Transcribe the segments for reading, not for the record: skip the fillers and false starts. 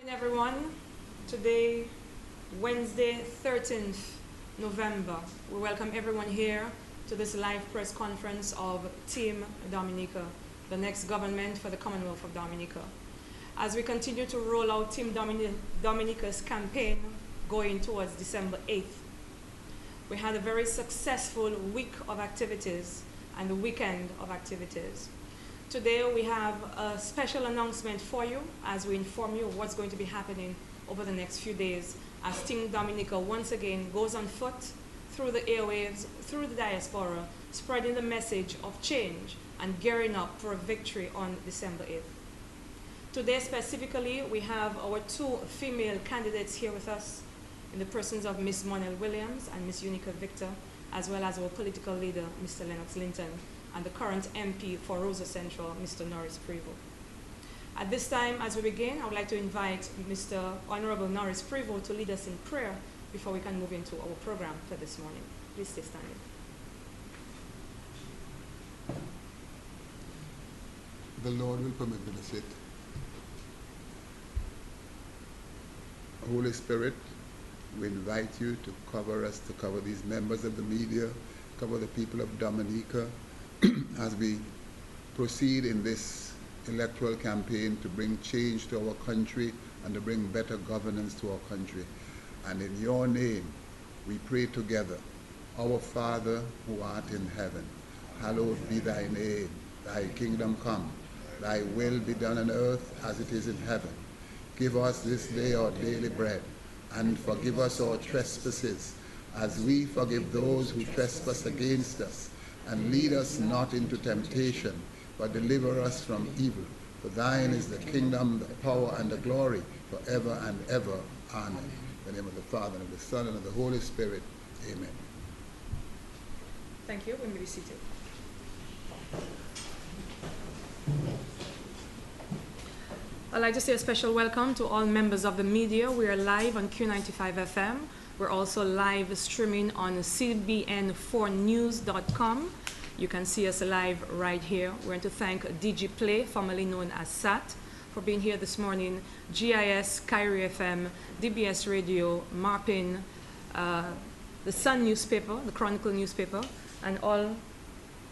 Everyone, today, Wednesday, 13th November, we welcome everyone here to this live press conference of Team Dominica, the next government for the Commonwealth of Dominica. As we continue to roll out Team Dominica's campaign going towards December 8th, we had a very successful week of activities and a weekend of activities. Today we have a special announcement for you as we inform you of what's going to be happening over the next few days as Team Dominica once again goes on foot through the airwaves, through the diaspora, spreading the message of change and gearing up for a victory on December 8th. Today specifically we have our two female candidates here with us in the persons of Ms. Monel Williams and Ms. Unica Victor, as well as our political leader, Mr. Lennox Linton, and the current MP for Rosa Central, Mr. Norris Prevost. At this time, as we begin, I would like to invite Mr. Honorable Norris Prevost to lead us in prayer before we can move into our program for this morning. Please stay standing. The Lord will permit me to sit. Holy Spirit, we invite you to cover us, to cover these members of the media, cover the people of Dominica, as we proceed in this electoral campaign to bring change to our country and to bring better governance to our country. And in your name, we pray together. Our Father who art in heaven, hallowed be thy name. Thy kingdom come. Thy will be done on earth as it is in heaven. Give us this day our daily bread, and forgive us our trespasses, as we forgive those who trespass against us. And lead us not into temptation, but deliver us from evil. For thine is the kingdom, the power, and the glory, forever and ever. Amen. In the name of the Father, and of the Son, and of the Holy Spirit. Amen. Thank you. We may be seated. I'd like to say a special welcome to all members of the media. We are live on Q95 FM. We're also live streaming on cbn4news.com. You can see us live right here. We're going to thank DG Play, formerly known as SAT, for being here this morning, GIS, Kyrie FM, DBS Radio, Marpin, the Sun newspaper, the Chronicle newspaper, and all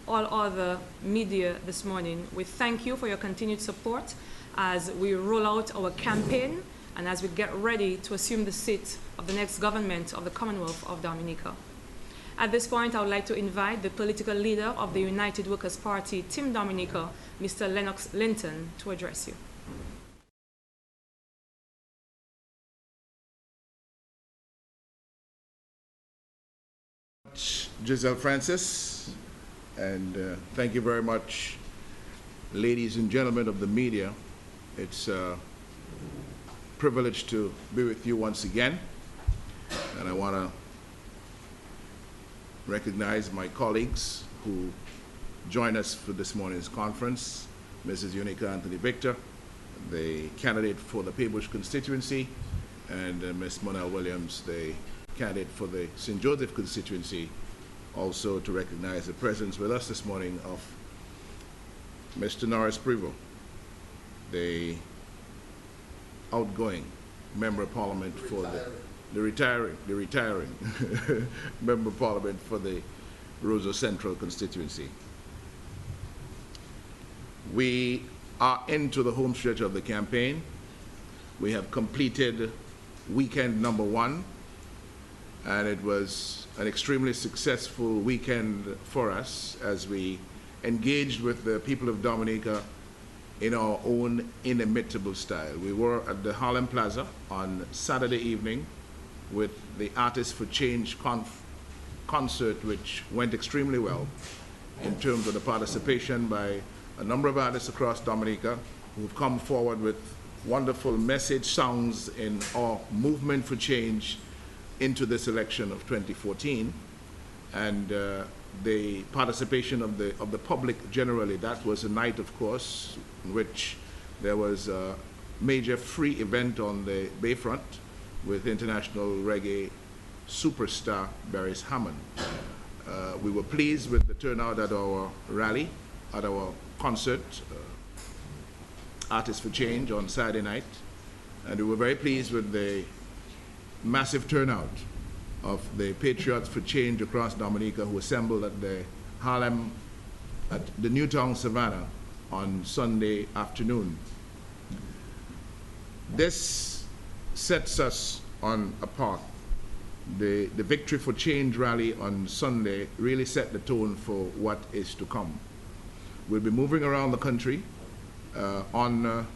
other media this morning. We thank you for your continued support as we roll out our campaign and as we get ready to assume the seat of the next government of the Commonwealth of Dominica. At this point, I would like to invite the political leader of the United Workers' Party, Team Dominica, Mr. Lennox Linton, to address you. Giselle Francis, and thank you very much, ladies and gentlemen of the media. It's a privilege to be with you once again, and I want to recognize my colleagues who join us for this morning's conference, Mrs. Unica Anthony Victor, the candidate for the Paybush constituency, and Ms. Monel Williams, the candidate for the St. Joseph constituency. Also to recognize the presence with us this morning of Mr. Norris Prevost, the outgoing Member of Parliament for the retiring Member of Parliament for the Rosa Central constituency. We are into the home stretch of the campaign. We have completed weekend number 1, and it was an extremely successful weekend for us as we engaged with the people of Dominica in our own inimitable style. We were at the Harlem Plaza on Saturday evening with the Artists for Change concert, which went extremely well in terms of the participation by a number of artists across Dominica who've come forward with wonderful message songs in our movement for change into this election of 2014, and the participation of the public generally. That was a night, of course, in which there was a major free event on the Bayfront with international reggae superstar Barris Hammond. We were pleased with the turnout at our rally, at our concert, Artists for Change, on Saturday night. And we were very pleased with the massive turnout of the Patriots for Change across Dominica who assembled at the Harlem, at the Newtown Savannah on Sunday afternoon. This sets us on a path. The Victory for Change rally on Sunday really set the tone for what is to come. We'll be moving around the country on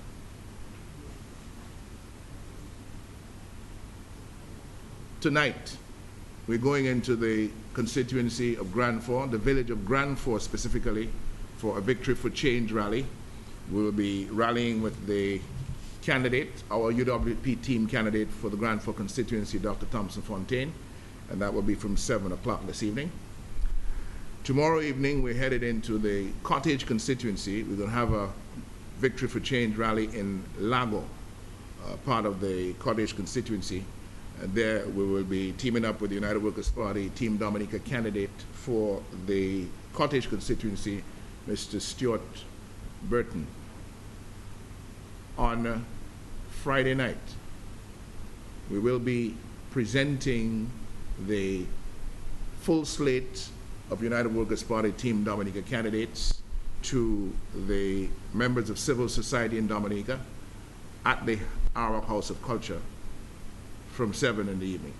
tonight. We're going into the constituency of Grand Fort, the village of Grand Fort specifically, for a Victory for Change rally. We'll be rallying with the candidate, our UWP team candidate for the Grand Fort constituency, Dr. Thompson Fontaine, and that will be from 7 o'clock this evening. Tomorrow evening, we're headed into the Cottage constituency. We're going to have a Victory for Change rally in Lago, part of the Cottage constituency. And there we will be teaming up with the United Workers' Party Team Dominica candidate for the Cottage constituency, Mr. Stuart Burton. On Friday night, we will be presenting the full slate of United Workers' Party Team Dominica candidates to the members of civil society in Dominica at the Arrow House of Culture from 7 in the evening.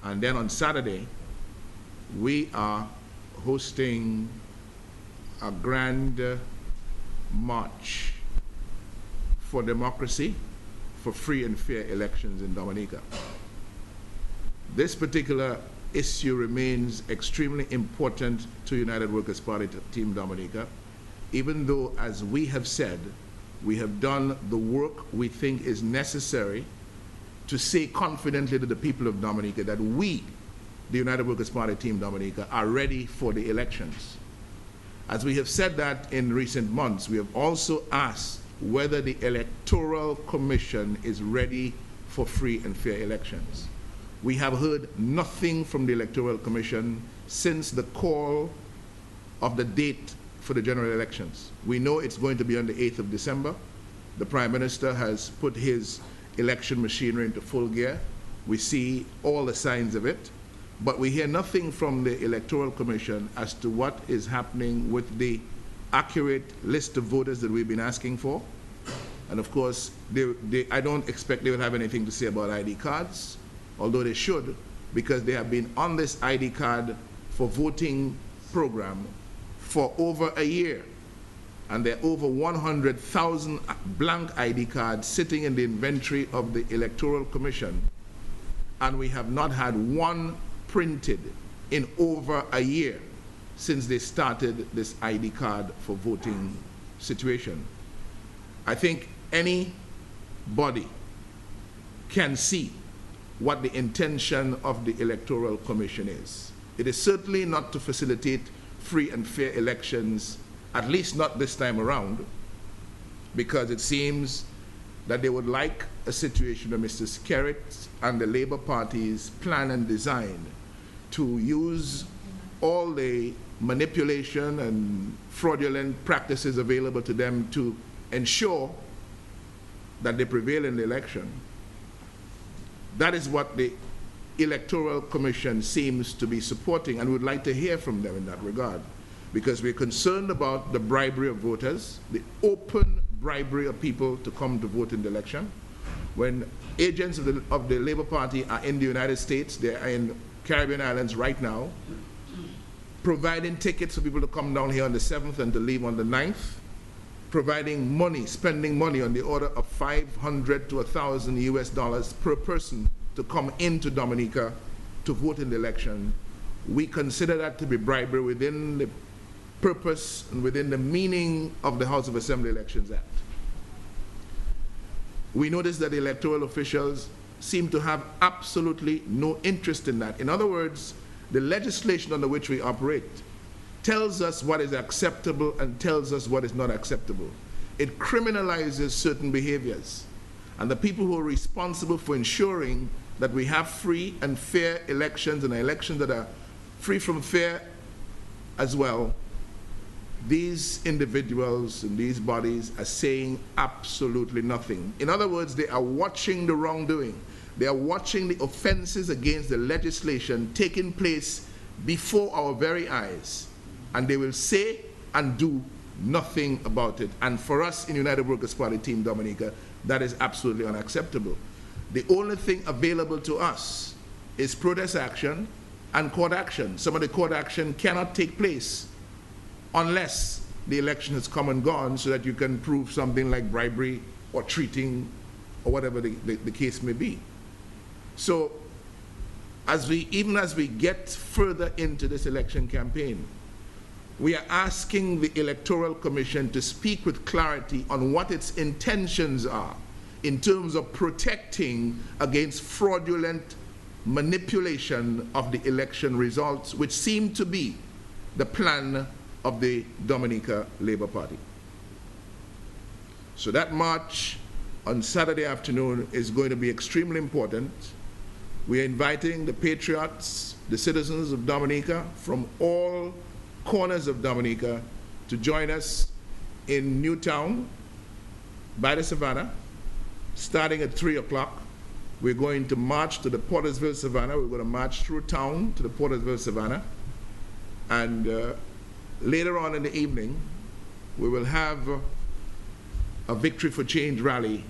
And then on Saturday, we are hosting a grand march for democracy, for free and fair elections in Dominica. This particular issue remains extremely important to United Workers' Party Team Dominica, even though, as we have said, we have done the work we think is necessary to say confidently to the people of Dominica that we, the United Workers' Party Team Dominica, are ready for the elections. As we have said that in recent months, we have also asked whether the Electoral Commission is ready for free and fair elections. We have heard nothing from the Electoral Commission since the call of the date for the general elections. We know it's going to be on the 8th of December. The Prime Minister has put his election machinery into full gear. We see all the signs of it, but we hear nothing from the Electoral Commission as to what is happening with the accurate list of voters that we've been asking for. And of course, I don't expect they will have anything to say about ID cards, although they should, because they have been on this ID card for voting program for over a year. And there are over 100,000 blank ID cards sitting in the inventory of the Electoral Commission, and we have not had one printed in over a year since they started this ID card for voting situation. I think anybody can see what the intention of the Electoral Commission is. It is certainly not to facilitate free and fair elections, at least not this time around, because it seems that they would like a situation where Mr. Skerritt and the Labour Party's plan and design to use all the manipulation and fraudulent practices available to them to ensure that they prevail in the election. That is what the Electoral Commission seems to be supporting, and we'd like to hear from them in that regard, because we're concerned about the bribery of voters, the open bribery of people to come to vote in the election. When agents of the Labour Party are in the United States, they are in Caribbean islands right now, providing tickets for people to come down here on the 7th and to leave on the 9th, providing money, spending money on the order of $500 to $1,000 per person to come into Dominica to vote in the election. We consider that to be bribery within the purpose and within the meaning of the House of Assembly Elections Act. We notice that the electoral officials seem to have absolutely no interest in that. In other words, the legislation under which we operate tells us what is acceptable and tells us what is not acceptable. It criminalizes certain behaviors. And the people who are responsible for ensuring that we have free and fair elections and elections that are free from fear as well, these individuals and these bodies are saying absolutely nothing. In other words, they are watching the wrongdoing. They are watching the offenses against the legislation taking place before our very eyes. And they will say and do nothing about it. And for us in United Workers' Party Team Dominica, that is absolutely unacceptable. The only thing available to us is protest action and court action. Some of the court action cannot take place unless the election has come and gone, so that you can prove something like bribery or treating or whatever the case may be. So even as we get further into this election campaign, we are asking the Electoral Commission to speak with clarity on what its intentions are in terms of protecting against fraudulent manipulation of the election results, which seem to be the plan of the Dominica Labour Party. So that march on Saturday afternoon is going to be extremely important. We are inviting the patriots, the citizens of Dominica from all corners of Dominica to join us in Newtown by the Savannah, starting at 3 o'clock. We're going to march to the Portersville Savannah. We're going to march through town to the Portersville Savannah. And later on in the evening, we will have a Victory for Change rally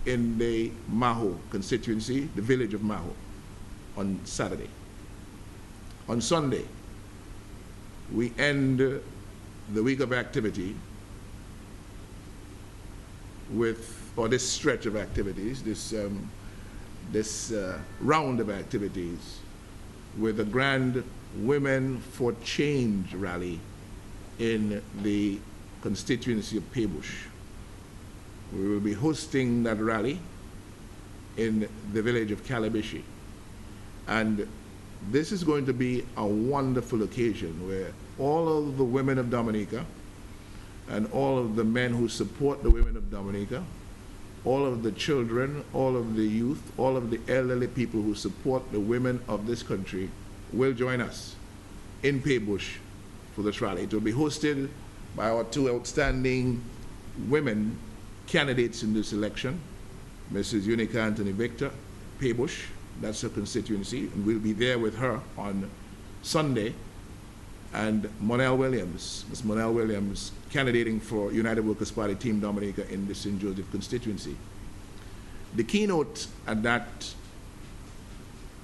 in the Maho constituency, the village of Maho, on Saturday. On Sunday, we end the week of activity with, or this stretch of activities, this round of activities, with a grand Women for Change rally in the constituency of Paybush. We will be hosting that rally in the village of Calabishi. And this is going to be a wonderful occasion where all of the women of Dominica and all of the men who support the women of Dominica, all of the children, all of the youth, all of the elderly people who support the women of this country will join us in Paybush for this rally. It will be hosted by our two outstanding women candidates in this election, Mrs. Unica Anthony Victor, Paybush, that's her constituency, and we'll be there with her on Sunday, and Monel Williams, Ms. Monel Williams, candidating for United Workers' Party Team Dominica in the St. Joseph constituency. The keynote at that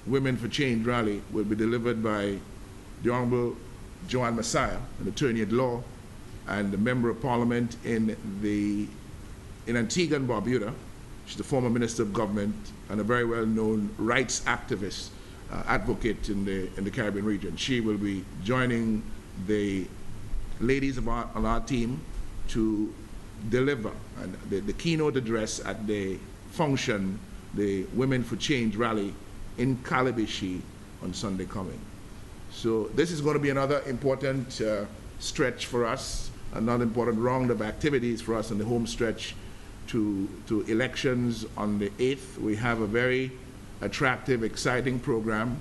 Women for Change rally will be delivered by the Honorable Joanne Messiah, an attorney at law and a member of Parliament in Antigua and Barbuda. She's the former Minister of Government and a very well-known rights activist, advocate in the Caribbean region. She will be joining the ladies on our team to deliver the keynote address at the function, the Women for Change rally in Calabishi on Sunday coming. So this is going to be another important stretch for us, another important round of activities for us in the home stretch to elections on the 8th. We have a very attractive, exciting program,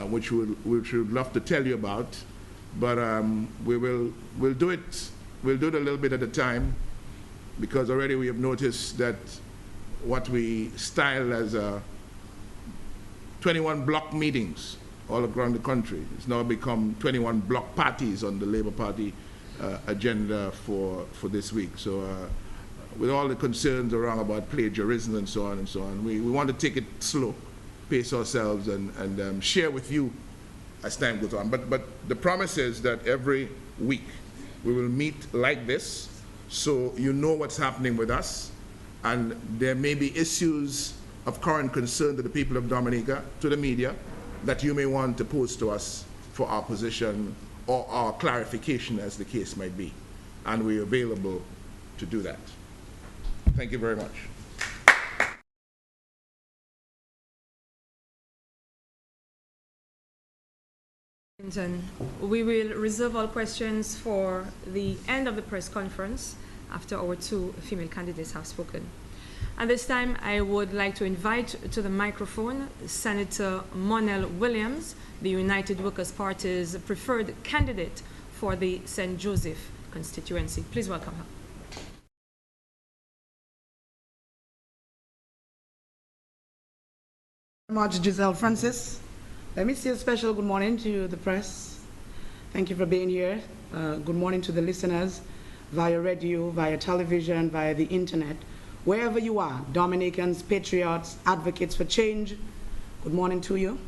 which we would love to tell you about, but we'll do it a little bit at a time, because already we have noticed that what we style as 21 block meetings all around the country, it's now become 21 block parties on the Labour Party agenda for this week. So with all the concerns around about plagiarism and so on, we want to take it slow, pace ourselves, and share with you as time goes on. But the promise is that every week we will meet like this, so you know what's happening with us, and there may be issues of current concern to the people of Dominica, to the media, that you may want to pose to us for our position or our clarification, as the case might be. And we're available to do that. Thank you very much. We will reserve all questions for the end of the press conference after our two female candidates have spoken. At this time, I would like to invite to the microphone Senator Monel Williams, the United Workers' Party's preferred candidate for the St. Joseph constituency. Please welcome her. Much, Giselle Francis. Let me say a special good morning to the press. Thank you for being here. Good morning to the listeners via radio, via television, via the internet. Wherever you are, Dominicans, patriots, advocates for change, good morning to you.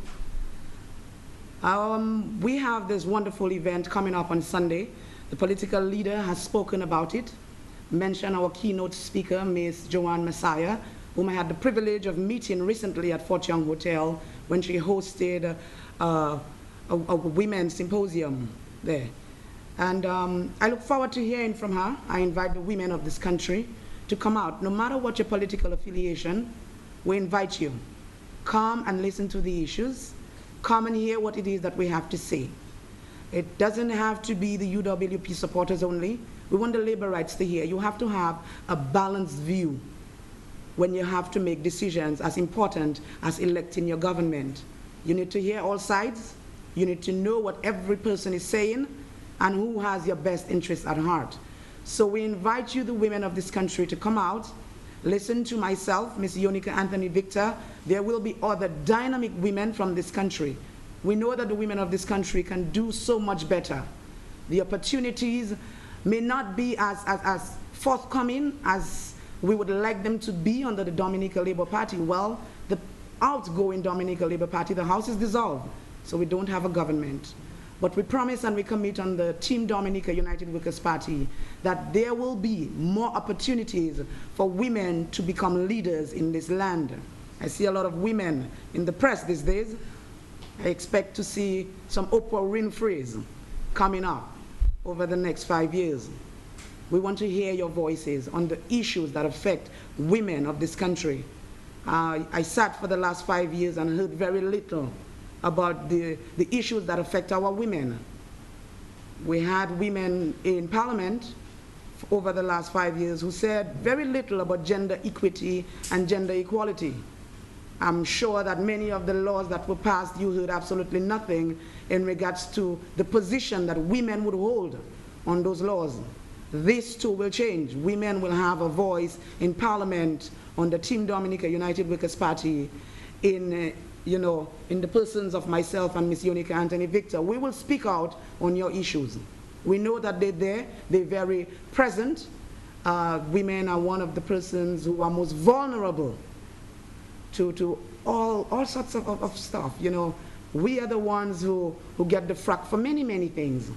We have this wonderful event coming up on Sunday. The political leader has spoken about it, mentioned our keynote speaker, Ms. Joanne Messiah, whom I had the privilege of meeting recently at Fort Young Hotel when she hosted a women's symposium there. And I look forward to hearing from her. I invite the women of this country to come out. No matter what your political affiliation, we invite you. Come and listen to the issues. Come and hear what it is that we have to say. It doesn't have to be the UWP supporters only. We want the labor rights to hear. You have to have a balanced view when you have to make decisions as important as electing your government. You need to hear all sides. You need to know what every person is saying and who has your best interests at heart. So we invite you, the women of this country, to come out, listen to myself, Ms. Dominica Anthony Victor. There will be other dynamic women from this country. We know that the women of this country can do so much better. The opportunities may not be as forthcoming as we would like them to be under the Dominica Labour Party. Well, the outgoing Dominica Labour Party, the House is dissolved, so we don't have a government. But we promise and we commit on the Team Dominica United Workers Party that there will be more opportunities for women to become leaders in this land. I see a lot of women in the press these days. I expect to see some Oprah Winfrey's coming up over the next 5 years. We want to hear your voices on the issues that affect women of this country. I sat for the last 5 years and heard very little about the issues that affect our women. We had women in Parliament over the last 5 years who said very little about gender equity and gender equality. I'm sure that many of the laws that were passed, you heard absolutely nothing in regards to the position that women would hold on those laws. This too will change. Women will have a voice in Parliament on the Team Dominica United Workers Party in the persons of myself and Ms. Dominica Anthony Victor. We will speak out on your issues. We know that they're there, they're very present. Women are one of the persons who are most vulnerable to all sorts of stuff. We are the ones who get the frack for many, many things.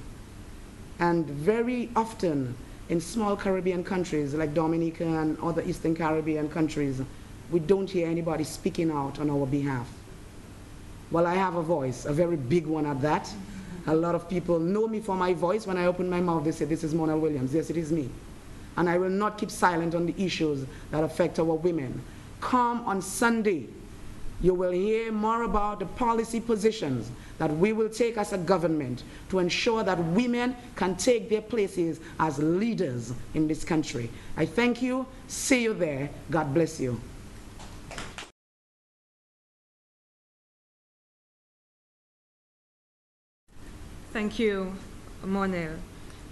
And very often in small Caribbean countries like Dominica and other Eastern Caribbean countries, we don't hear anybody speaking out on our behalf. Well, I have a voice, a very big one at that. A lot of people know me for my voice. When I open my mouth, they say, this is Mona Williams. Yes, it is me. And I will not keep silent on the issues that affect our women. Come on Sunday. You will hear more about the policy positions that we will take as a government to ensure that women can take their places as leaders in this country. I thank you. See you there. God bless you. Thank you, Monel.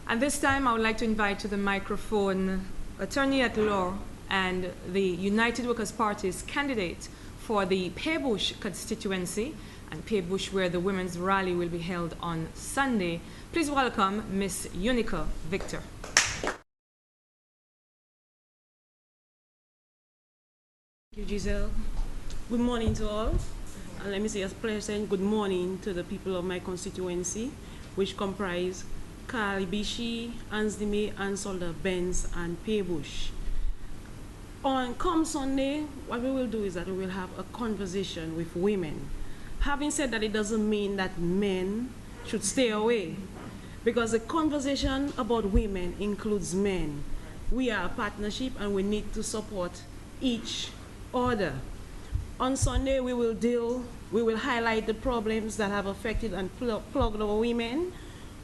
And this time I would like to invite to the microphone Attorney at Law and the United Workers Party's candidate for the Peebush constituency, and Peebush, where the women's rally will be held on Sunday. Please welcome Ms. Dominica Victor. Thank you, Giselle. Good morning to all. And let me say a pleasant good morning to the people of my constituency, which comprise Kalibishi, Ansdime, Ansolder, Benz, and Peebush. Come Sunday, what we will do is that we will have a conversation with women. Having said that, it doesn't mean that men should stay away, because the conversation about women includes men. We are a partnership and we need to support each other. On Sunday, we will highlight the problems that have affected and plugged our women.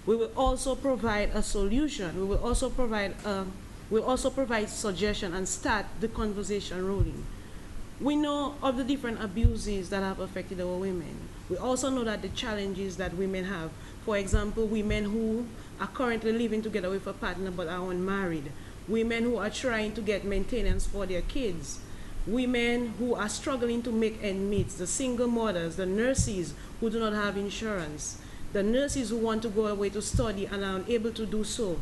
We will also provide a solution. We will also provide suggestion and start the conversation rolling. We know of the different abuses that have affected our women. We also know that the challenges that women have. For example, women who are currently living together with a partner but are unmarried, women who are trying to get maintenance for their kids, women who are struggling to make ends meet, the single mothers, the nurses who do not have insurance, the nurses who want to go away to study and are unable to do so,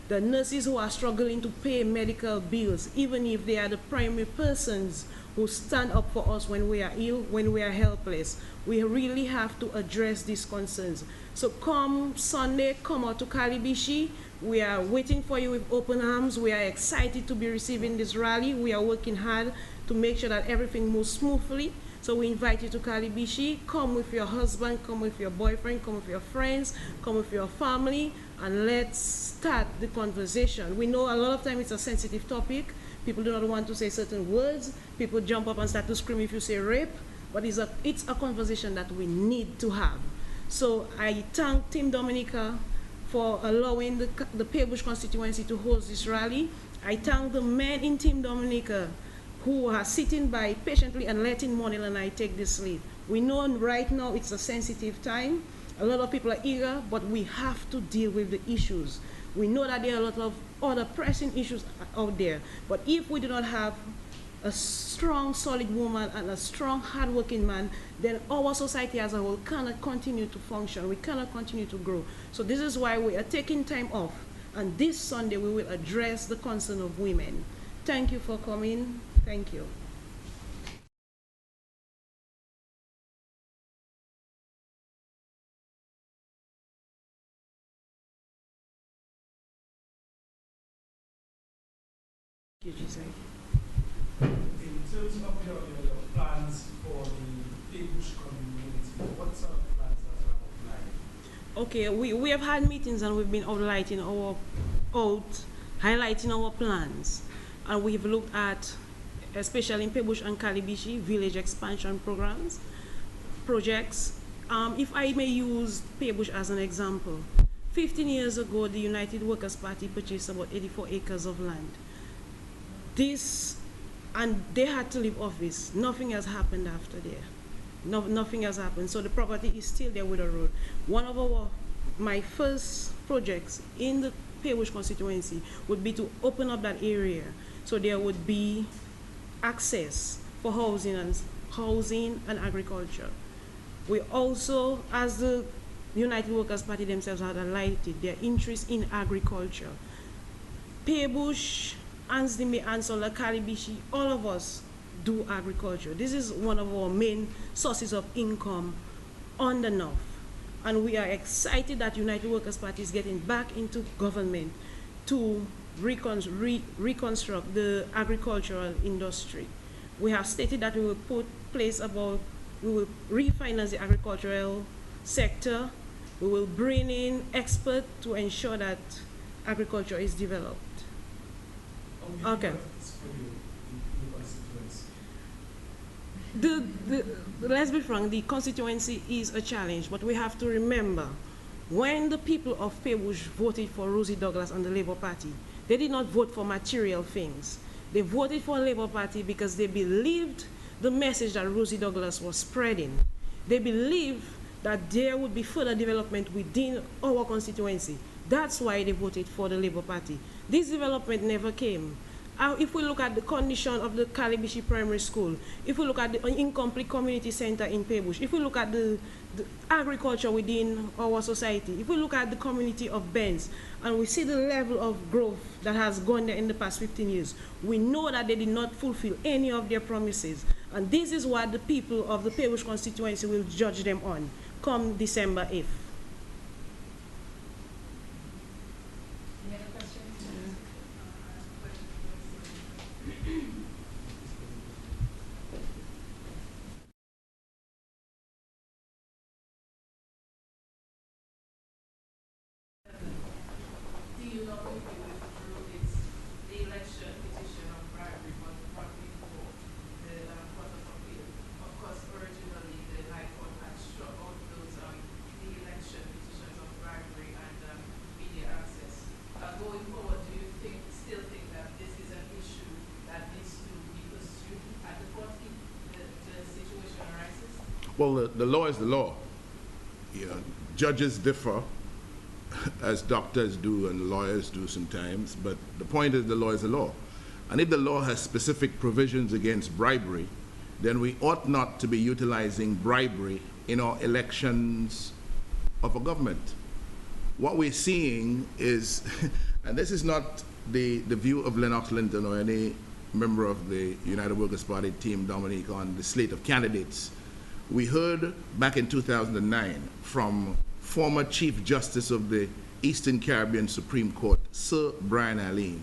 the nurses who are struggling to pay medical bills, even if they are the primary persons who stand up for us when we are ill, when we are helpless. We really have to address these concerns. So come Sunday, come out to Kalibishi. We are waiting for you with open arms. We are excited to be receiving this rally. We are working hard to make sure that everything moves smoothly. So we invite you to Kalibishi. Come with your husband, come with your boyfriend, come with your friends, come with your family, and let's start the conversation. We know a lot of time it's a sensitive topic. People do not want to say certain words. People jump up and start to scream if you say rape. But it's a conversation that we need to have. So I thank Team Dominica for allowing the Paybush constituency to host this rally. I thank the men in Team Dominica who are sitting by patiently and letting Monel and I take this lead. We know right now it's a sensitive time. A lot of people are eager, but we have to deal with the issues. We know that there are a lot of other pressing issues out there, but if we do not have a strong, solid woman and a strong, hardworking man, then our society as a whole cannot continue to function. We cannot continue to grow. So this is why we are taking time off, and this Sunday we will address the concern of women. Thank you for coming. Thank you. Thank you, Giselle. In terms of your plans for the Paybush community, what sort of plans are outlined? Okay, we have had meetings and we've been highlighting our plans. And we've looked at, especially in Paybush and Kalibishi, village expansion projects. If I may use Paybush as an example, 15 years ago, the United Workers' Party purchased about 84 acres of land. And they had to leave office. Nothing has happened after there. Nothing has happened. So the property is still there with the road. One of my first projects in the Paybush constituency would be to open up that area so there would be access for housing and agriculture. We also, as the United Workers' Party themselves had highlighted their interest in agriculture. Paybush, Ansdime, Ansola, Kalibishi, all of us do agriculture. This is one of our main sources of income on the north. And we are excited that United Workers' Party is getting back into government to reconstruct the agricultural industry. We have stated that we will we will refinance the agricultural sector. We will bring in experts to ensure that agriculture is developed. Okay. Let's be frank, the constituency is a challenge, but we have to remember, when the people of Paybush voted for Rosie Douglas and the Labour Party, they did not vote for material things. They voted for the Labour Party because they believed the message that Rosie Douglas was spreading. They believed that there would be further development within our constituency. That's why they voted for the Labour Party. This development never came. If we look at the condition of the Kalibishi Primary School, if we look at the incomplete community center in Paybush, if we look at the agriculture within our society, if we look at the community of Benz, and we see the level of growth that has gone there in the past 15 years, we know that they did not fulfill any of their promises. And this is what the people of the Paybush constituency will judge them on come December 8th. Well, the law is the law. You know, judges differ, as doctors do and lawyers do sometimes, but the point is the law is the law. And if the law has specific provisions against bribery, then we ought not to be utilizing bribery in our elections of a government. What we're seeing is, and this is not the view of Lennox Linton or any member of the United Workers' Party team, Dominica, on the slate of candidates. We heard back in 2009 from former Chief Justice of the Eastern Caribbean Supreme Court, Sir Brian Alleyne,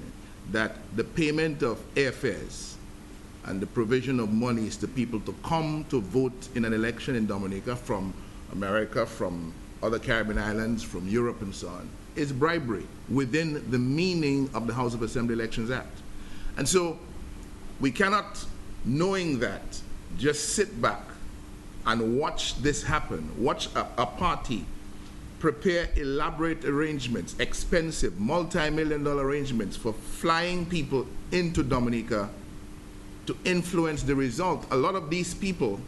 that the payment of airfares and the provision of monies to people to come to vote in an election in Dominica from America, from other Caribbean islands, from Europe and so on, is bribery within the meaning of the House of Assembly Elections Act. And so we cannot, knowing that, just sit back and watch this happen, watch a party prepare elaborate arrangements, expensive, multi-million-dollar arrangements for flying people into Dominica to influence the result. A lot of these people,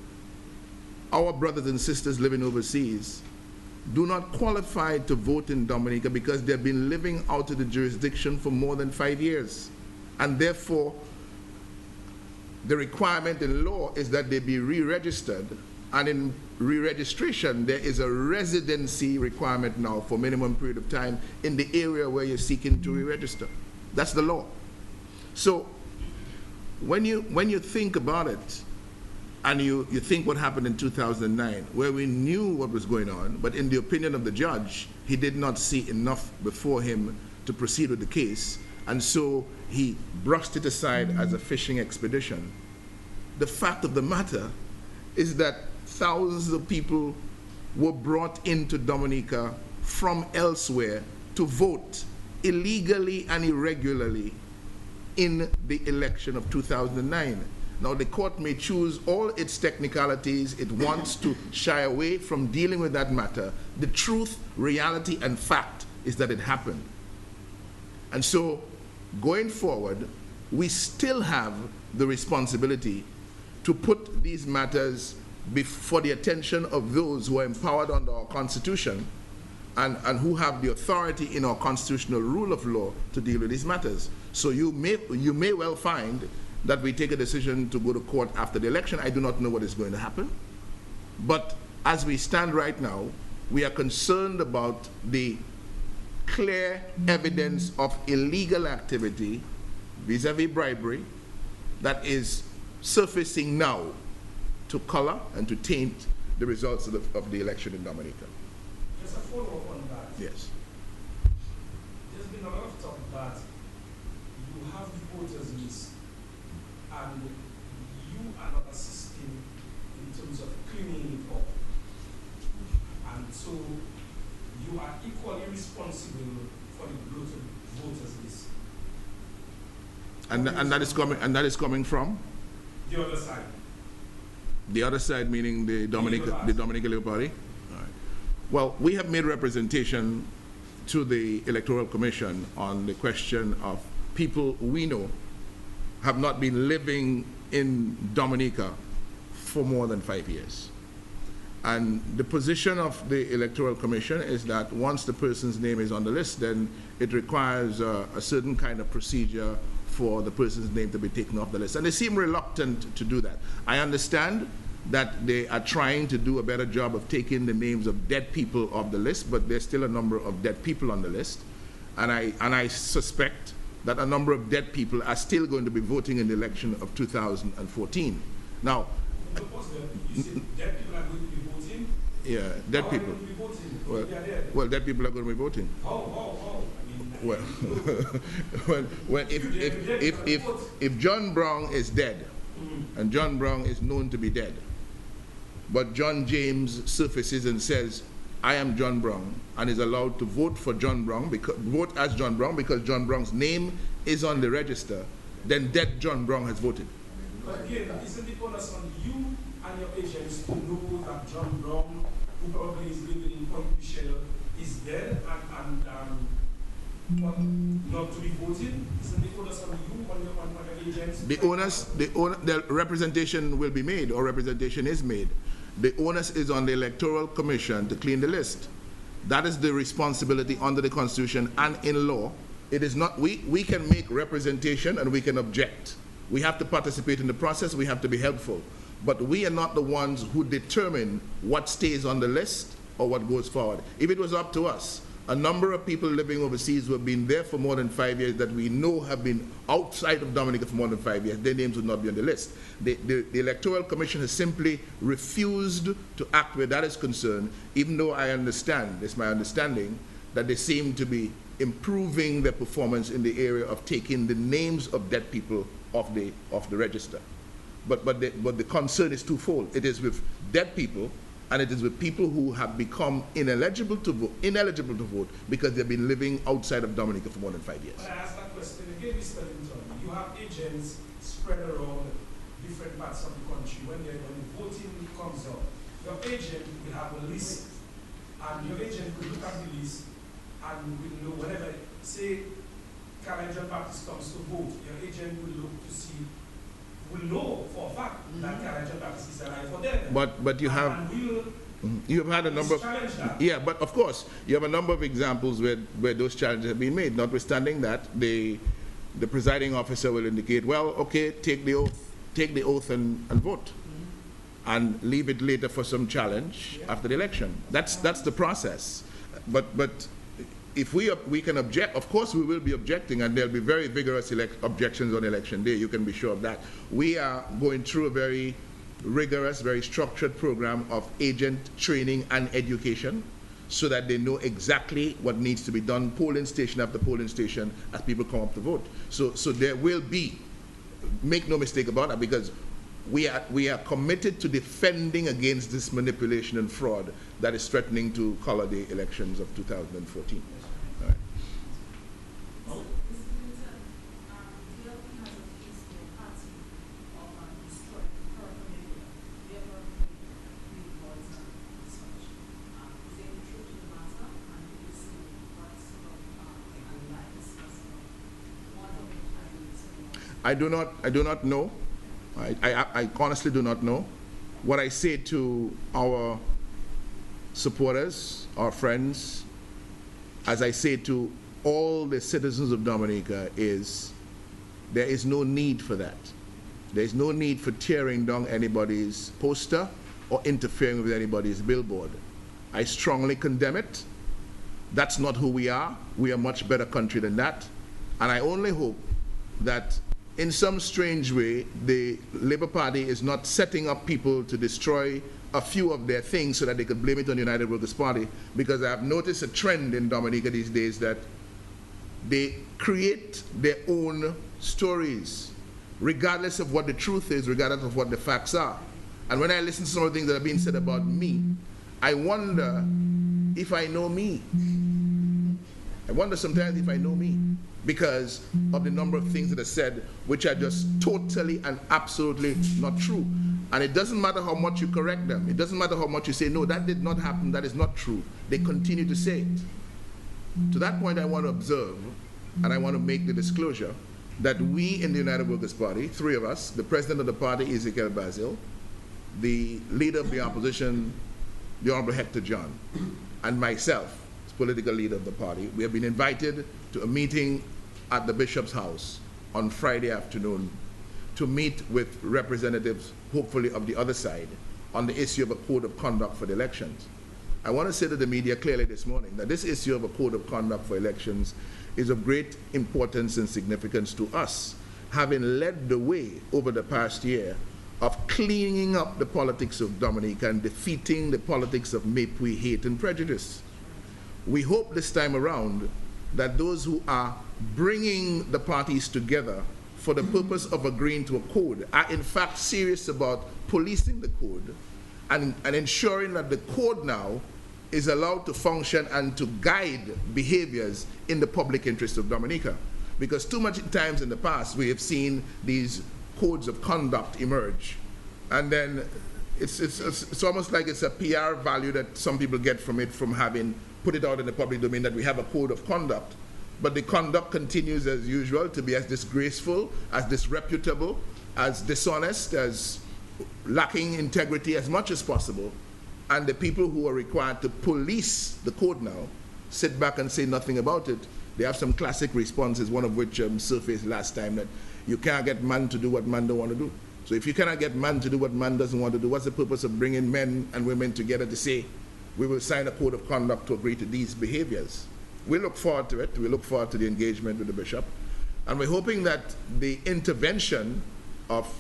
our brothers and sisters living overseas, do not qualify to vote in Dominica because they've been living out of the jurisdiction for more than 5 years. And therefore, the requirement in law is that they be re-registered. And in re-registration, there is a residency requirement now for minimum period of time in the area where you're seeking to re-register. That's the law. So when you think about it, and you think what happened in 2009, where we knew what was going on, but in the opinion of the judge, he did not see enough before him to proceed with the case, and so he brushed it aside as a fishing expedition. The fact of the matter is that thousands of people were brought into Dominica from elsewhere to vote illegally and irregularly in the election of 2009. Now, the court may choose all its technicalities. It wants to shy away from dealing with that matter. The truth, reality, and fact is that it happened. And so, going forward, we still have the responsibility to put these matters before the attention of those who are empowered under our Constitution and who have the authority in our constitutional rule of law to deal with these matters. So you may well find that we take a decision to go to court after the election. I do not know what is going to happen. But as we stand right now, we are concerned about the clear evidence of illegal activity vis-a-vis bribery that is surfacing now to color and to taint the results of the election in Dominica. Just a follow-up on that. Yes. There's been a lot of talk that you have the voters list and you are not assisting in terms of cleaning it up. And so you are equally responsible for the bloated voters list. And that is coming from the other side. The other side, meaning the Dominica Labour Party? All right. Well, we have made representation to the Electoral Commission on the question of people we know have not been living in Dominica for more than 5 years. And the position of the Electoral Commission is that once the person's name is on the list, then it requires a certain kind of procedure for the person's name to be taken off the list. And they seem reluctant to do that. I understand that they are trying to do a better job of taking the names of dead people off the list, but there's still a number of dead people on the list. And I suspect that a number of dead people are still going to be voting in the election of 2014. Now, you said dead people are going to be voting? Yeah, dead How people. Are they going to be voting? Well, dead people are going to be voting. How? Well, if John Brown is dead, and John Brown is known to be dead, but John James surfaces and says, I am John Brown, and is allowed to vote for John Brown, vote as John Brown because John Brown's name is on the register, then dead John Brown has voted. But again, isn't it onus on you and your agents to know that John Brown, who probably is living in Point Michelle, is dead and not to be voting? Isn't it onus on you and your agents? The representation will be made, or representation is made. The onus is on the Electoral Commission to clean the list. That is the responsibility under the Constitution and in law. It is not, we can make representation and we can object. We have to participate in the process, we have to be helpful. But we are not the ones who determine what stays on the list or what goes forward. If it was up to us, a number of people living overseas who have been there for more than 5 years that we know have been outside of Dominica for more than 5 years, their names would not be on the list. The Electoral Commission has simply refused to act where that is concerned, even though I understand, it's my understanding, that they seem to be improving their performance in the area of taking the names of dead people off the register. But the concern is twofold. It is with dead people, and it is with people who have become ineligible to vote because they've been living outside of Dominica for more than 5 years. But I asked that question again, Mr. Linton. You have agents spread around different parts of the country. When the voting comes up, your agent will have a list, and your agent will look at the list and will know whenever, say, Caribbean Baptist comes to vote, your agent will look to see, will know for a fact that Caribbean Baptist is alive for them. But you have, you have had a number of, yeah, but of course, you have a number of examples where those challenges have been made. Notwithstanding that, the presiding officer will indicate, well, okay, take the oath and vote, and leave it later for some challenge after the election. That's the process. But if we can object, of course we will be objecting, and there'll be very vigorous objections on election day, you can be sure of that. We are going through a very rigorous, very structured program of agent training and education so that they know exactly what needs to be done, polling station after polling station, as people come up to vote. So there will be, make no mistake about that, because we are committed to defending against this manipulation and fraud that is threatening to color the elections of 2014. All right. I do not know. I honestly do not know. What I say to our supporters, our friends, as I say to all the citizens of Dominica, is there is no need for that. There is no need for tearing down anybody's poster or interfering with anybody's billboard. I strongly condemn it. That's not who we are. We are a much better country than that. And I only hope that in some strange way, the Labour Party is not setting up people to destroy a few of their things so that they could blame it on the United Workers' Party, because I have noticed a trend in Dominica these days that they create their own stories, regardless of what the truth is, regardless of what the facts are. And when I listen to some of the things that have been said about me, I wonder if I know me. I wonder sometimes if I know me, because of the number of things that are said which are just totally and absolutely not true. And it doesn't matter how much you correct them. It doesn't matter how much you say, no, that did not happen, that is not true. They continue to say it. To that point, I want to observe, and I want to make the disclosure, that we in the United Workers' Party, three of us, the president of the party, Ezekiel Basil, the leader of the opposition, the Honorable Hector John, and myself, as political leader of the party, we have been invited to a meeting at the Bishop's house on Friday afternoon to meet with representatives, hopefully of the other side, on the issue of a code of conduct for the elections. I want to say to the media clearly this morning that this issue of a code of conduct for elections is of great importance and significance to us, having led the way over the past year of cleaning up the politics of Dominica and defeating the politics of Mapui hate and prejudice. We hope this time around that those who are bringing the parties together for the purpose of agreeing to a code are in fact serious about policing the code and ensuring that the code now is allowed to function and to guide behaviors in the public interest of Dominica. Because too much times in the past we have seen these codes of conduct emerge, and then it's almost like it's a PR value that some people get from it, from having put it out in the public domain that we have a code of conduct, but the conduct continues as usual to be as disgraceful, as disreputable, as dishonest, as lacking integrity as much as possible. and the people who are required to police the code now sit back and say nothing about it. They have some classic responses, one of which surfaced last time, that you can't get man to do what man don't want to do. So if you cannot get man to do what man doesn't want to do, what's the purpose of bringing men and women together to say, we will sign a code of conduct to agree to these behaviors? We look forward to it. We look forward to the engagement with the bishop. And we're hoping that the intervention of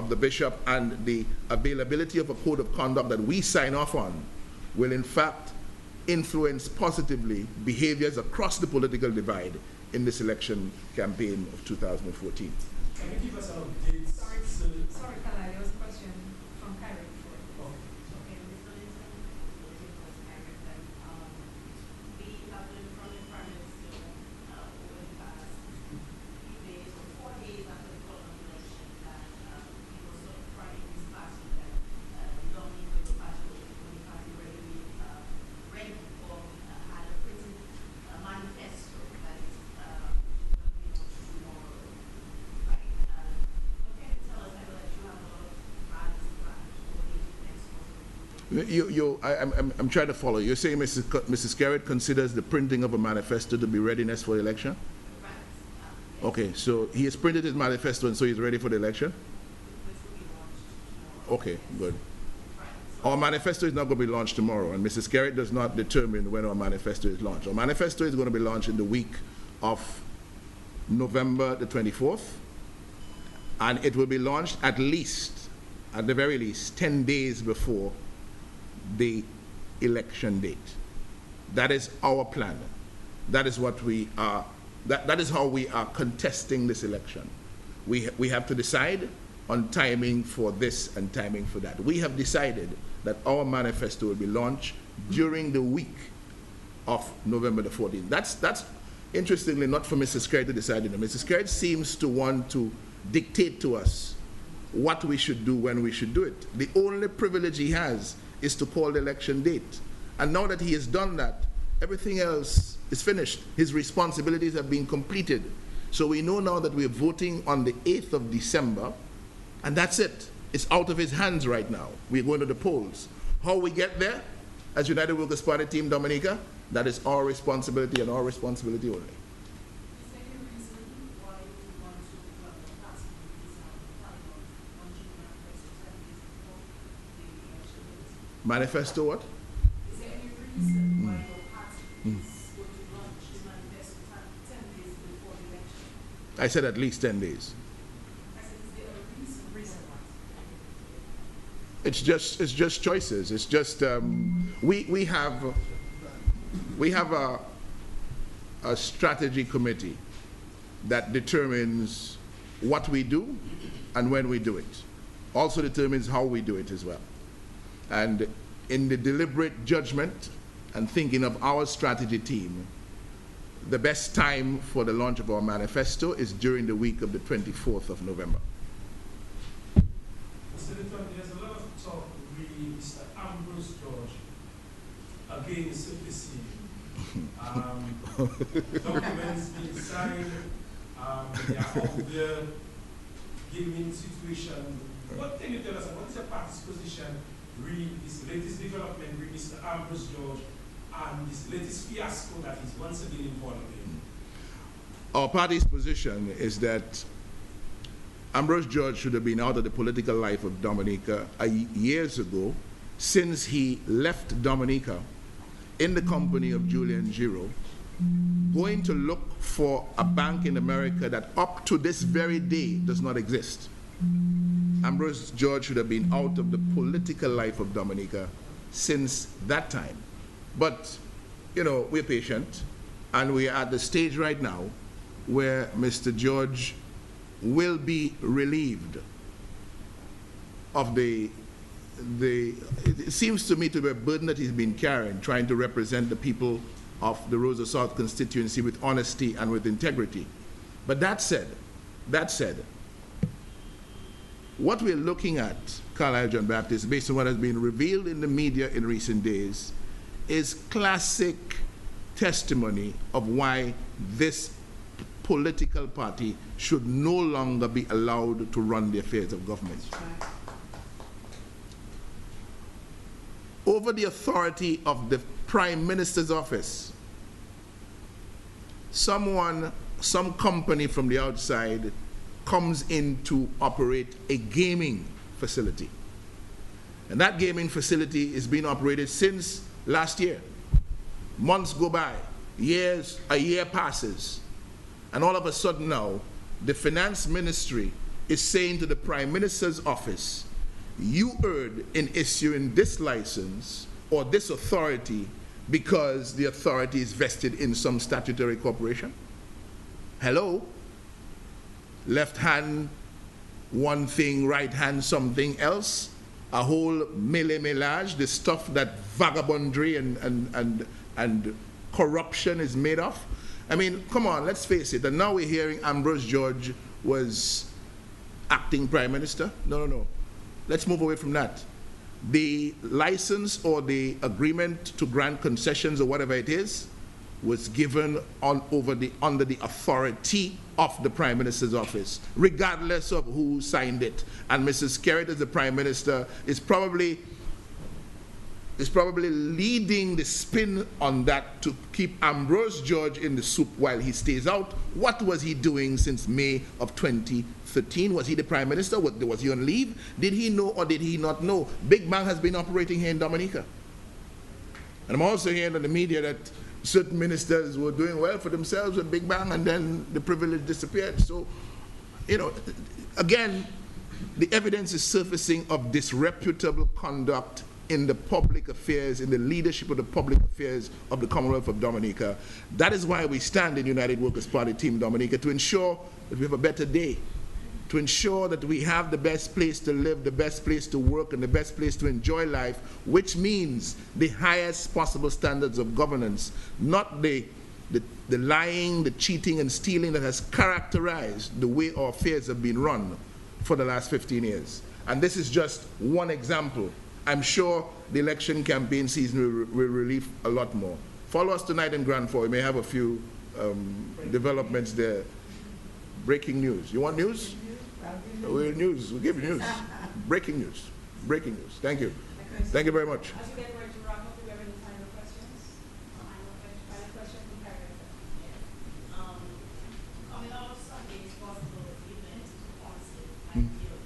the bishop and the availability of a code of conduct that we sign off on will in fact influence positively behaviors across the political divide in this election campaign of 2014. Can you give us an update? Sorry, Kala, there was a question from Kyrie before. Okay, Mr. Linton, we have been from the Prime Minister over the past few days, or 4 days after the call of election, that he was sort of crying his party that Dominica, the party ready for, had a printed manifesto that is going to be launched tomorrow. Right? What can you tell us? I know that you have a lot of rallies planned over the next month. I'm trying to follow. You're saying Mrs. Garrett considers the printing of a manifesto to be readiness for the election? Right. Okay, so he has printed his manifesto and so he's ready for the election? Which will be launched tomorrow. Okay, good. Right. So Our manifesto is not going to be launched tomorrow, and Mrs. Garrett does not determine when our manifesto is launched. Our manifesto is going to be launched in the week of November the 24th, and it will be launched at the very least, 10 days before the election date. That is our plan. That is what we are, that is how we are contesting this election. We have to decide on timing for this and timing for that. We have decided that our manifesto will be launched during the week of November the 14th. That's interestingly not for Mrs. Skerritt to decide. Mrs. Skerritt seems to want to dictate to us what we should do when we should do it. The only privilege he has is to call the election date. And now that he has done that, everything else is finished. His responsibilities have been completed. So we know now that we're voting on the 8th of December, and that's it. It's out of his hands right now. We're going to the polls. How we get there, as United Workers' Party Team Dominica, that is our responsibility and our responsibility only. is there any reason why you want to pass this plan of launching manifesto 10 days before the election date? Manifesto what? Is there any reason why your party is going to launch the manifesto 10 days before the election? I said at least 10 days. I said, is there a reason why? It's just choices. It's just we have a strategy committee that determines what we do and when we do it. Also determines how we do it as well. And in the deliberate judgment and thinking of our strategy team, the best time for the launch of our manifesto is during the week of the 24th of November. Mr. Linton, there's a lot of talk with Mr. Ambrose George against CPC. Documents being signed, they are out there, gaming situation. What can you tell us? What is the party's position re this latest development with Mr. Ambrose George and this latest fiasco that is once again involved in? Our party's position is that Ambrose George should have been out of the political life of Dominica years ago, since he left Dominica in the company of Julian Giro, going to look for a bank in America that up to this very day does not exist. Ambrose George should have been out of the political life of Dominica since that time. But, you know, we're patient, and we're at the stage right now where Mr. George will be relieved of it seems to me to be a burden that he's been carrying, trying to represent the people of the Rosa South constituency with honesty and with integrity. But that said, what we're looking at, Carlisle John Baptist, based on what has been revealed in the media in recent days, is classic testimony of why this political party should no longer be allowed to run the affairs of government. over the authority of the Prime Minister's office, some company from the outside comes in to operate a gaming facility. And that gaming facility is being operated since last year. Months go by, years, a year passes, and all of a sudden now, the Finance Ministry is saying to the Prime Minister's office, you erred in issuing this license or this authority because the authority is vested in some statutory corporation. Hello? Left hand, one thing, right hand, something else. A whole mélange, the stuff that vagabondry and corruption is made of. I mean, come on, let's face it. And now we're hearing Ambrose George was acting Prime Minister. No. Let's move away from that. The license or the agreement to grant concessions or whatever it is was given under the authority of the Prime Minister's office, regardless of who signed it. And Mrs. Skerritt, as the Prime Minister, is probably leading the spin on that to keep Ambrose George in the soup while he stays out. What was he doing since May of 2013? Was he the Prime Minister? Was he on leave? Did he know or did he not know? Big Bang has been operating here in Dominica. And I'm also hearing in the media that certain ministers were doing well for themselves with Big Bang and then the privilege disappeared. So, you know, again, the evidence is surfacing of disreputable conduct in the public affairs, in the leadership of the public affairs of the Commonwealth of Dominica. That is why we stand in United Workers' Party Team Dominica, to ensure that we have a better day, to ensure that we have the best place to live, the best place to work, and the best place to enjoy life, which means the highest possible standards of governance, not the lying, the cheating, and stealing that has characterized the way our affairs have been run for the last 15 years. And this is just one example. I'm sure the election campaign season will relieve a lot more. Follow us tonight in Grand Four. We may have a few developments there. Breaking news. You want news? We'll news. We'll give you news. Breaking news. Breaking news. Thank you. Thank you very much. As we get ready to wrap up, do we have any final questions? Final question from Karen. Coming out of Sunday's gospel event, constant, I feel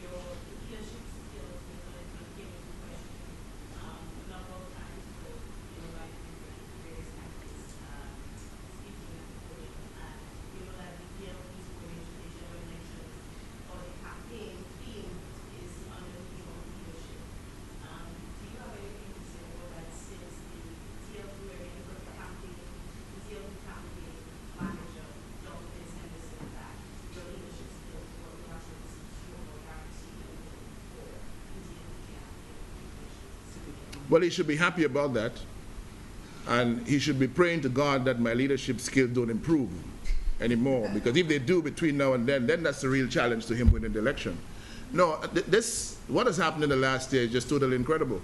your leadership skills came into question a number of times with like various candidates speaking at the podium, and that the DLP's going to the general elections or the campaign theme is under the theme of leadership. Do you have anything to say about that since the DLP were in the campaign, the DLP campaign manager, Dr. Vince Henderson, that your leadership skills were actually secure or guaranteed for the DLP campaign? Well, he should be happy about that. And he should be praying to God that my leadership skills don't improve anymore. Because if they do between now and then that's the real challenge to him winning the election. No, what has happened in the last year is just totally incredible.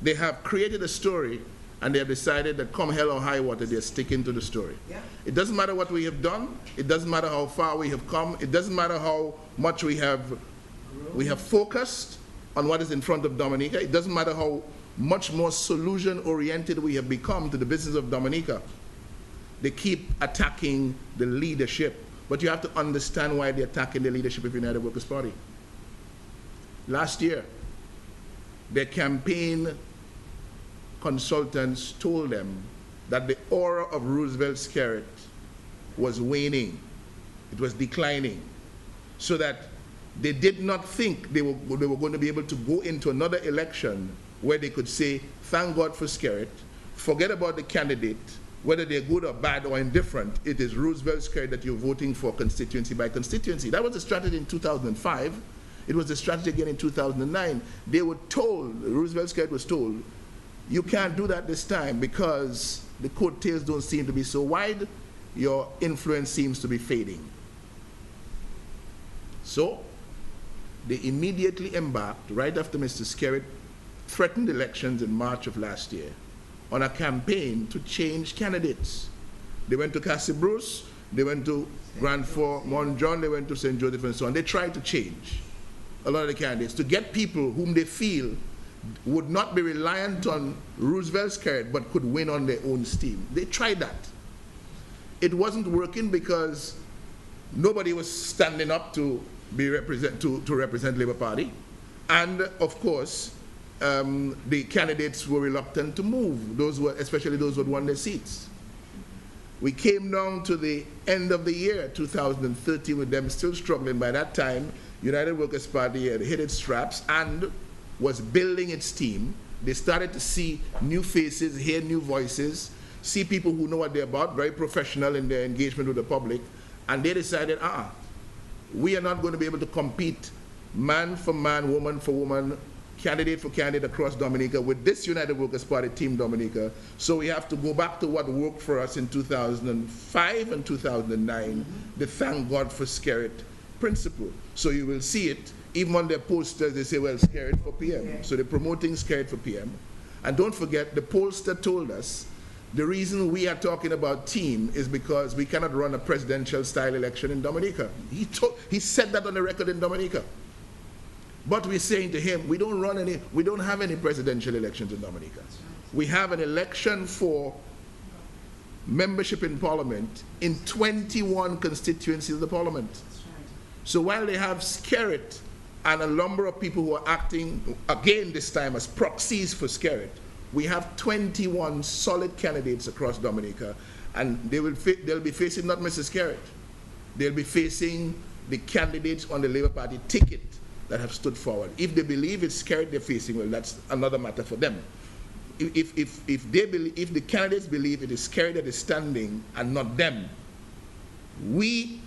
They have created a story and they have decided that come hell or high water, they're sticking to the story. Yeah. It doesn't matter what we have done. It doesn't matter how far we have come. It doesn't matter how much we have focused on what is in front of Dominica. It doesn't matter how much more solution-oriented we have become to the business of Dominica. They keep attacking the leadership. But you have to understand why they're attacking the leadership of United Workers' Party. Last year, their campaign consultants told them that the aura of Roosevelt Skerritt was waning. It was declining. So that they did not think they were going to be able to go into another election where they could say, thank God for Skerritt, forget about the candidate, whether they're good or bad or indifferent, it is Roosevelt Skerritt that you're voting for constituency by constituency. That was the strategy in 2005. It was the strategy again in 2009. They were told, Roosevelt Skerritt was told, you can't do that this time because the coattails don't seem to be so wide, your influence seems to be fading. So, they immediately embarked, right after Mr. Skerritt threatened elections in March of last year, on a campaign to change candidates. They went to Cassie Bruce, they went to Grand Fort, Mount John, they went to St. Joseph and so on. They tried to change a lot of the candidates to get people whom they feel would not be reliant on Roosevelt's carrot, but could win on their own steam. They tried that. It wasn't working because nobody was standing up to represent Labour Party. And of course, the candidates were reluctant to move, especially those who had won their seats. We came down to the end of the year, 2013, with them still struggling. By that time, United Workers' Party had hit its straps and was building its team. They started to see new faces, hear new voices, see people who know what they're about, very professional in their engagement with the public, and they decided, we are not going to be able to compete man for man, woman for woman, candidate for candidate across Dominica with this United Workers' Party, Team Dominica. So we have to go back to what worked for us in 2005 and 2009, the Thank God for Skerrit principle. So you will see it, even on their posters, they say, well, Skerrit for PM. So they're promoting Skerrit for PM. And don't forget, the pollster told us the reason we are talking about team is because we cannot run a presidential style election in Dominica. He said that on the record in Dominica. But we're saying to him, we don't have any presidential elections in Dominica. We have an election for membership in Parliament in 21 constituencies of the Parliament. So while they have Skerrit and a number of people who are acting, again this time, as proxies for Skerrit, we have 21 solid candidates across Dominica, and they'll be facing not Mr. Skerrit. They'll be facing the candidates on the Labour Party ticket that have stood forward. If they believe it's Skerrit they're facing, well, that's another matter for them. If the candidates believe it is Skerrit that is standing and not them, we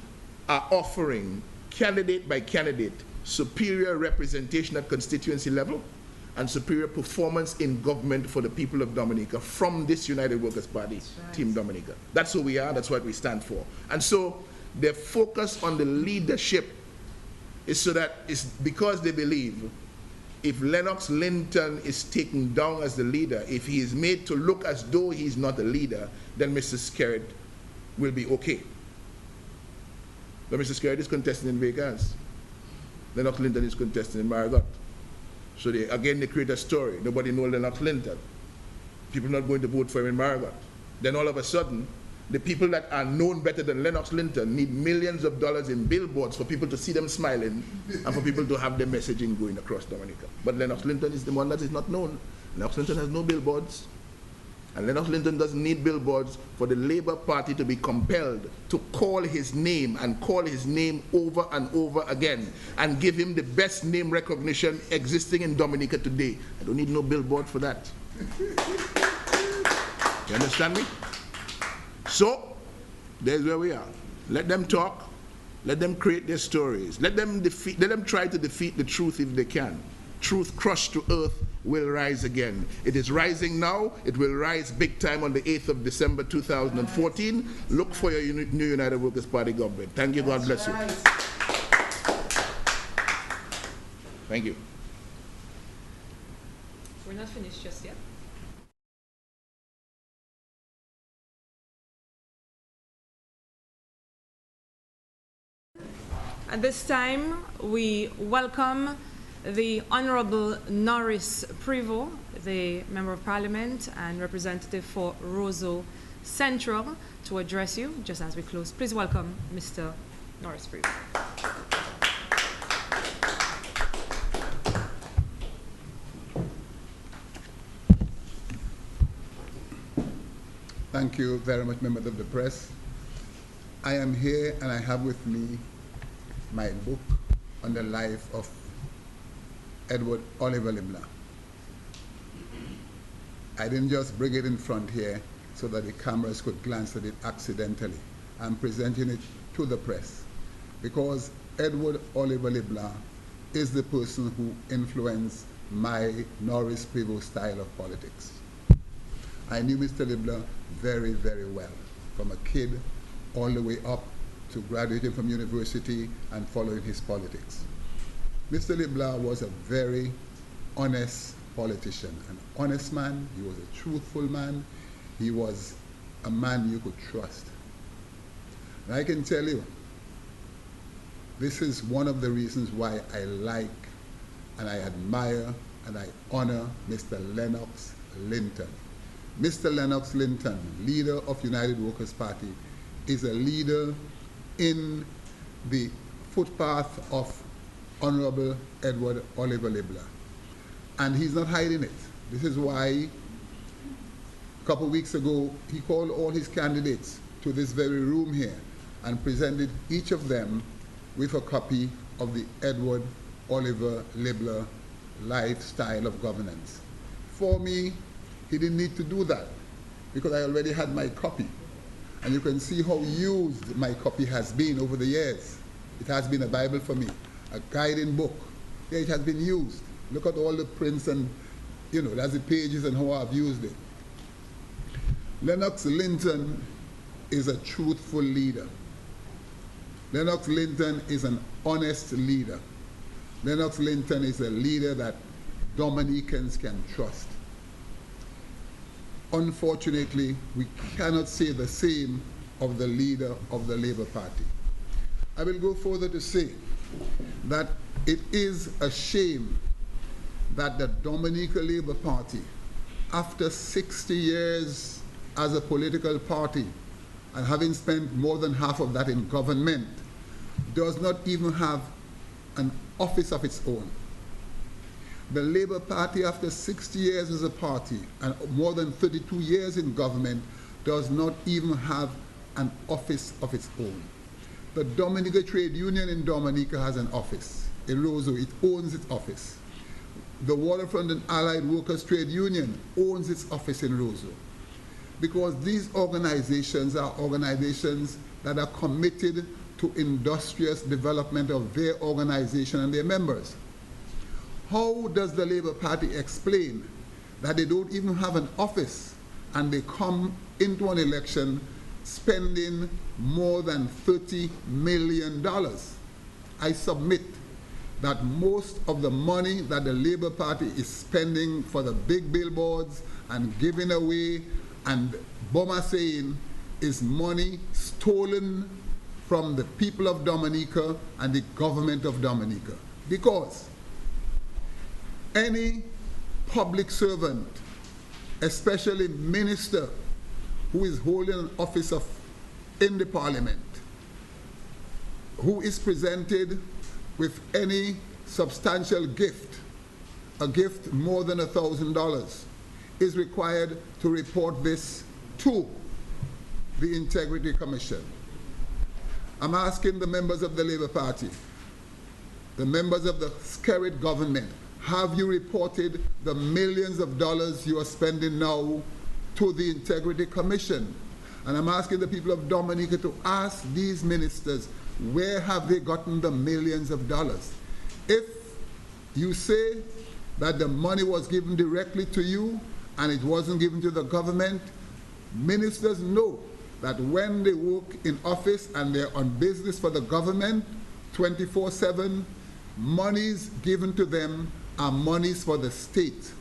are offering, candidate by candidate, superior representation at constituency level and superior performance in government for the people of Dominica from this United Workers' Party, Team Dominica. That's who we are, that's what we stand for. And so their focus on the leadership is so that it's because they believe if Lennox Linton is taken down as the leader, if he is made to look as though he's not a leader, then Mr. Skerrit will be okay. But Mr. Skerrit is contesting in Vegas. Lennox Linton is contesting in Marigot. So they create a story. Nobody knows Lennox Linton. People are not going to vote for him in Marigot. Then all of a sudden, the people that are known better than Lennox Linton need millions of dollars in billboards for people to see them smiling and for people to have their messaging going across Dominica. But Lennox Linton is the one that is not known. Lennox Linton has no billboards. And Lennox Linton doesn't need billboards for the Labour Party to be compelled to call his name and call his name over and over again and give him the best name recognition existing in Dominica today. I don't need no billboard for that. You understand me? So, there's where we are. Let them talk. Let them create their stories. Let them try to defeat the truth if they can. Truth crushed to earth will rise again. It is rising now. It will rise big time on the 8th of December 2014. Look for your new United Workers' Party government. Thank you. God bless you. Thank you. We're not finished just yet. At this time, we welcome the Honorable Norris Prevost, the Member of Parliament and representative for Roseau Central, to address you just as we close. Please welcome Mr. Norris Prevost. Thank you very much, members of the press. I am here and I have with me my book on the life of Edward Oliver LeBlanc. I didn't just bring it in front here so that the cameras could glance at it accidentally. I'm presenting it to the press because Edward Oliver LeBlanc is the person who influenced my Norris Prevost style of politics. I knew Mr. LeBlanc very, very well, from a kid all the way up to graduating from university and following his politics. Mr. LeBlanc was a very honest politician, an honest man. He was a truthful man. He was a man you could trust. And I can tell you, this is one of the reasons why I like and I admire and I honor Mr. Lennox Linton. Mr. Lennox Linton, leader of United Workers' Party, is a leader in the footpath of Honorable Edward Oliver Libler. And he's not hiding it. This is why a couple of weeks ago, he called all his candidates to this very room here and presented each of them with a copy of the Edward Oliver Libler Lifestyle of Governance. For me, he didn't need to do that because I already had my copy. And you can see how used my copy has been over the years. It has been a Bible for me, a guiding book. Yeah, it has been used. Look at all the prints and, you know, that's the pages and how I've used it. Lennox Linton is a truthful leader. Lennox Linton is an honest leader. Lennox Linton is a leader that Dominicans can trust. Unfortunately, we cannot say the same of the leader of the Labour Party. I will go further to say that it is a shame that the Dominica Labour Party, after 60 years as a political party and having spent more than half of that in government, does not even have an office of its own. The Labour Party, after 60 years as a party and more than 32 years in government, does not even have an office of its own. The Dominica Trade Union in Dominica has an office. In Roseau, it owns its office. The Waterfront and Allied Workers Trade Union owns its office in Roseau. Because these organizations are organizations that are committed to industrious development of their organization and their members. How does the Labour Party explain that they don't even have an office and they come into an election spending more than $30 million? I submit that most of the money that the Labour Party is spending for the big billboards and giving away and bomber saying is money stolen from the people of Dominica and the government of Dominica. Because any public servant, especially minister who is holding an office in the parliament, who is presented with any substantial gift, a gift more than $1,000, is required to report this to the Integrity Commission. I'm asking the members of the Labour Party, the members of the Skerrit government, have you reported the millions of dollars you are spending now to the Integrity Commission? And I'm asking the people of Dominica to ask these ministers, where have they gotten the millions of dollars? If you say that the money was given directly to you and it wasn't given to the government, ministers know that when they work in office and they're on business for the government 24/7, monies given to them are monies for the state.